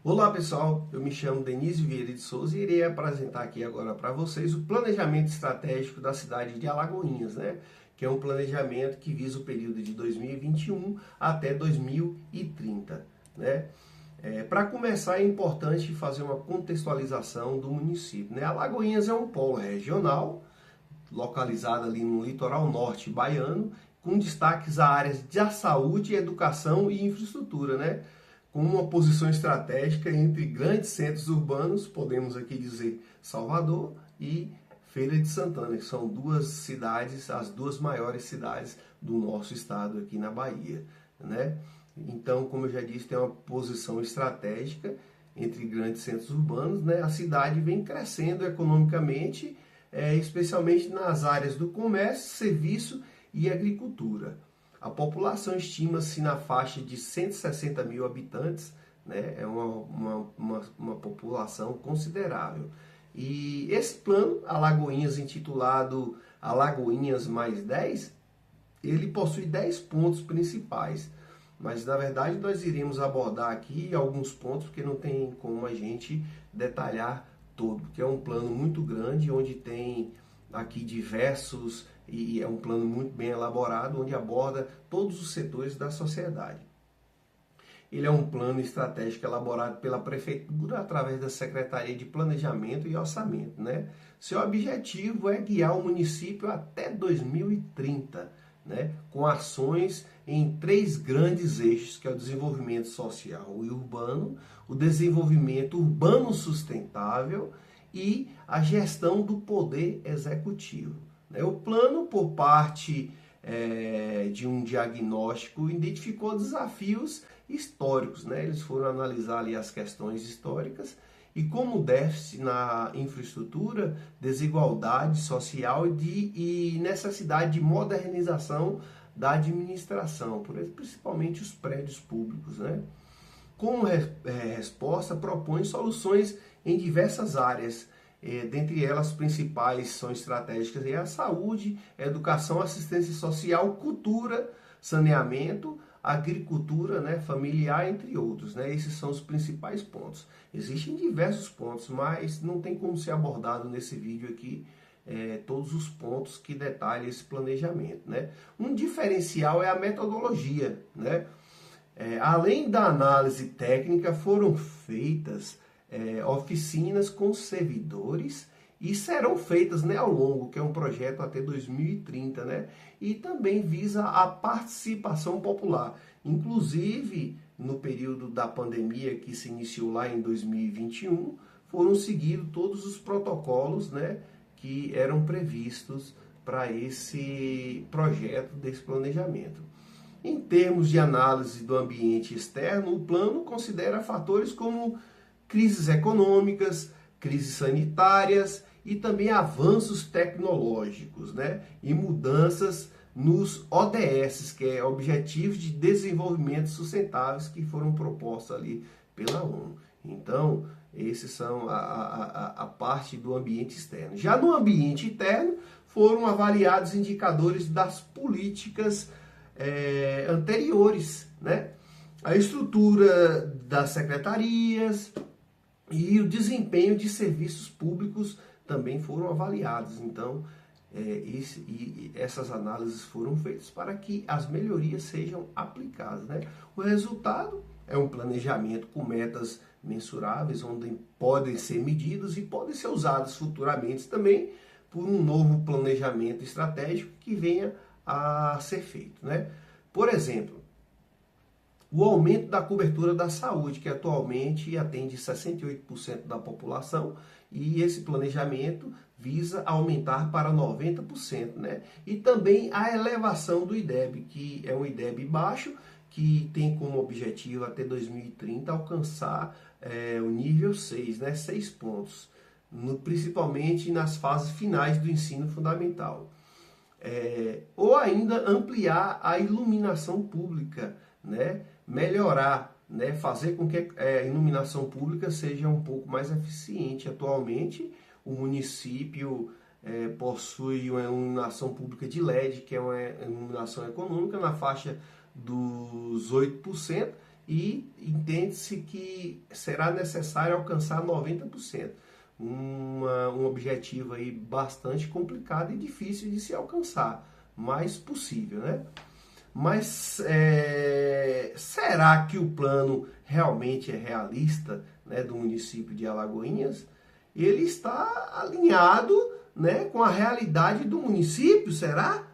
Olá pessoal, eu me chamo Denise Vieira de Souza e irei apresentar aqui agora para vocês o planejamento estratégico da cidade de Alagoinhas, né? Que é um planejamento que visa o período de 2021 até 2030, né? Para começar, é importante fazer uma contextualização do município, né? Alagoinhas é um polo regional, localizado ali no litoral norte baiano, com destaques a áreas da saúde, educação e infraestrutura, né? Com uma posição estratégica entre grandes centros urbanos, podemos aqui dizer Salvador e Feira de Santana, que são duas cidades, as duas maiores cidades do nosso estado aqui na Bahia, né? Então, como eu já disse, tem uma posição estratégica entre grandes centros urbanos, né? A cidade vem crescendo economicamente, especialmente nas áreas do comércio, serviço e agricultura. A população estima-se na faixa de 160 mil habitantes, né? É uma população considerável. E esse plano, Alagoinhas, intitulado Alagoinhas mais 10, ele possui 10 pontos principais. Mas, na verdade, nós iremos abordar aqui alguns pontos, porque não tem como a gente detalhar todo, porque é um plano muito grande, onde tem aqui diversos, e é um plano muito bem elaborado, onde aborda todos os setores da sociedade. Ele é um plano estratégico elaborado pela Prefeitura através da Secretaria de Planejamento e Orçamento, né? Seu objetivo é guiar o município até 2030, né? Com ações em 3 grandes eixos, que é o desenvolvimento social e urbano, o desenvolvimento urbano sustentável e a gestão do poder executivo. O plano, por parte de um diagnóstico, identificou desafios históricos, né? Eles foram analisar ali as questões históricas e como déficit na infraestrutura, desigualdade social e necessidade de modernização da administração, principalmente os prédios públicos, né? Como resposta, propõe soluções em diversas áreas. Dentre elas, principais são estratégicas a saúde, educação, assistência social, cultura, saneamento, agricultura, né, familiar, entre outros, né? Esses são os principais pontos. Existem diversos pontos, mas não tem como ser abordado nesse vídeo aqui todos os pontos que detalham esse planejamento, né? Um diferencial é a metodologia, né? Além da análise técnica, foram feitas oficinas com servidores e serão feitas, né, ao longo, que é um projeto até 2030, né? E também visa a participação popular. Inclusive, no período da pandemia que se iniciou lá em 2021, foram seguidos todos os protocolos, né, que eram previstos para esse projeto desse planejamento. Em termos de análise do ambiente externo, o plano considera fatores como crises econômicas, crises sanitárias e também avanços tecnológicos, né? E mudanças nos ODS, que é Objetivos de Desenvolvimento Sustentáveis, que foram propostos ali pela ONU. Então, esses são a parte do ambiente externo. Já no ambiente interno, foram avaliados indicadores das políticas anteriores, né? A estrutura das secretarias e o desempenho de serviços públicos também foram avaliados. Então, essas análises foram feitas para que as melhorias sejam aplicadas, né? O resultado é um planejamento com metas mensuráveis, onde podem ser medidas e podem ser usadas futuramente também por um novo planejamento estratégico que venha a ser feito, né? Por exemplo, o aumento da cobertura da saúde, que atualmente atende 68% da população, e esse planejamento visa aumentar para 90%, né? E também a elevação do IDEB, que é um IDEB baixo, que tem como objetivo até 2030 alcançar o nível 6, né? 6 pontos, principalmente nas fases finais do ensino fundamental. Ou ainda ampliar a iluminação pública, né? Melhorar, né? Fazer com que a iluminação pública seja um pouco mais eficiente. Atualmente, o município possui uma iluminação pública de LED, que é uma iluminação econômica, na faixa dos 8%, e entende-se que será necessário alcançar 90%. Um objetivo aí bastante complicado e difícil de se alcançar, mas possível, né? Mas será que o plano realmente é realista, né, do município de Alagoinhas? Ele está alinhado, né, com a realidade do município, será?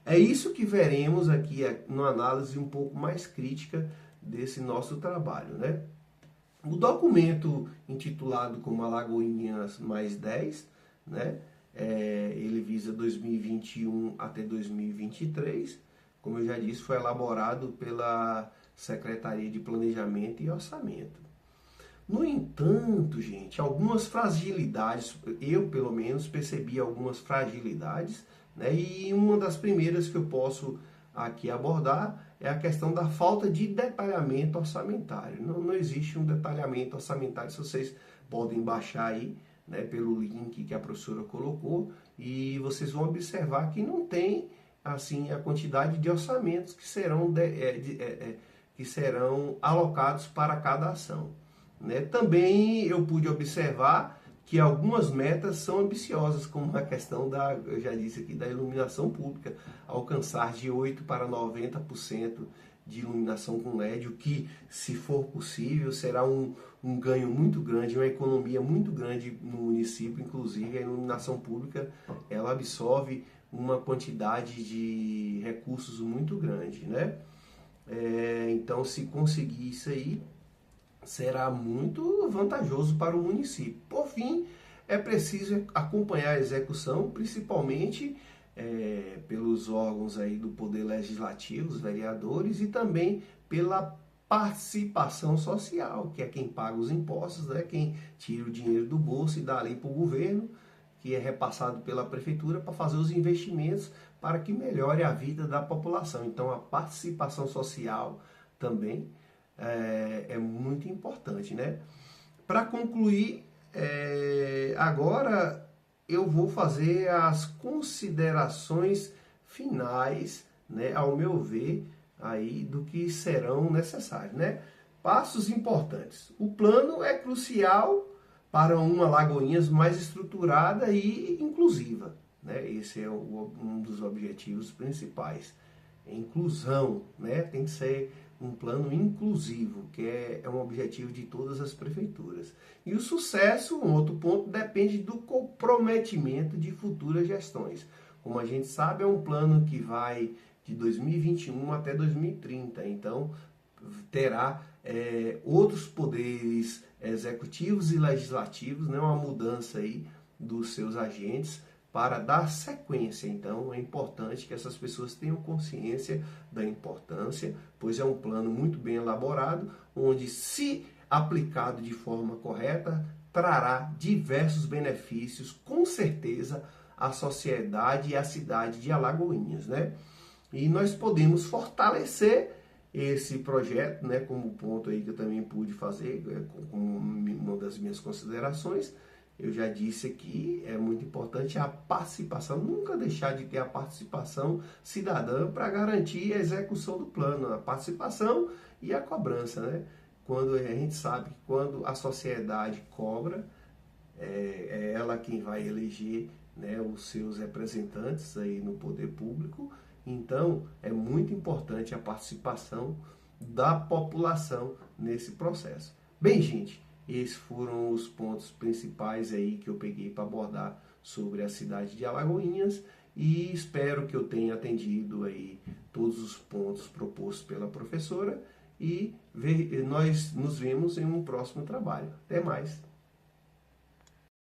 É isso que veremos aqui numa análise um pouco mais crítica desse nosso trabalho, né? O documento intitulado como Alagoinhas mais 10, né? Ele visa 2021 até 2023. Como eu já disse, foi elaborado pela Secretaria de Planejamento e Orçamento. No entanto, gente, algumas fragilidades, eu pelo menos percebi algumas fragilidades, né? E uma das primeiras que eu posso aqui abordar é a questão da falta de detalhamento orçamentário. Não existe um detalhamento orçamentário, se vocês podem baixar aí, né, pelo link que a professora colocou, e vocês vão observar que não tem assim a quantidade de orçamentos que serão alocados para cada ação, né? Também eu pude observar que algumas metas são ambiciosas, como a questão eu já disse aqui, da iluminação pública, alcançar de 8% para 90% de iluminação com LED, o que, se for possível, será um ganho muito grande, uma economia muito grande no município. Inclusive, a iluminação pública, ela absorve uma quantidade de recursos muito grande, né? Então, se conseguir isso aí, será muito vantajoso para o município. Por fim, é preciso acompanhar a execução, principalmente pelos órgãos aí do Poder Legislativo, os vereadores, e também pela participação social, que é quem paga os impostos, né? Quem tira o dinheiro do bolso e dá ali para o governo, que é repassado pela prefeitura para fazer os investimentos para que melhore a vida da população. Então, a participação social também é muito importante, né? Para concluir, agora eu vou fazer as considerações finais, né, ao meu ver, aí do que serão necessários, né? Passos importantes. O plano é crucial para uma Alagoinhas mais estruturada e inclusiva, né? Esse é um dos objetivos principais. Inclusão, né? Tem que ser um plano inclusivo, que é um objetivo de todas as prefeituras. E o sucesso, um outro ponto, depende do comprometimento de futuras gestões. Como a gente sabe, é um plano que vai de 2021 até 2030, então terá outros poderes executivos e legislativos, né, uma mudança aí dos seus agentes para dar sequência. Então é importante que essas pessoas tenham consciência da importância, pois é um plano muito bem elaborado, onde, se aplicado de forma correta, trará diversos benefícios, com certeza, à sociedade e à cidade de Alagoinhas, né? E nós podemos fortalecer esse projeto, né, como ponto aí que eu também pude fazer, como uma das minhas considerações. Eu já disse aqui, é muito importante a participação, nunca deixar de ter a participação cidadã para garantir a execução do plano, a participação e a cobrança, né? Quando a gente sabe que quando a sociedade cobra, é ela quem vai eleger, né, os seus representantes aí no poder público. Então, é muito importante a participação da população nesse processo. Bem, gente, esses foram os pontos principais aí que eu peguei para abordar sobre a cidade de Alagoinhas, e espero que eu tenha atendido aí todos os pontos propostos pela professora, e nós nos vemos em um próximo trabalho. Até mais!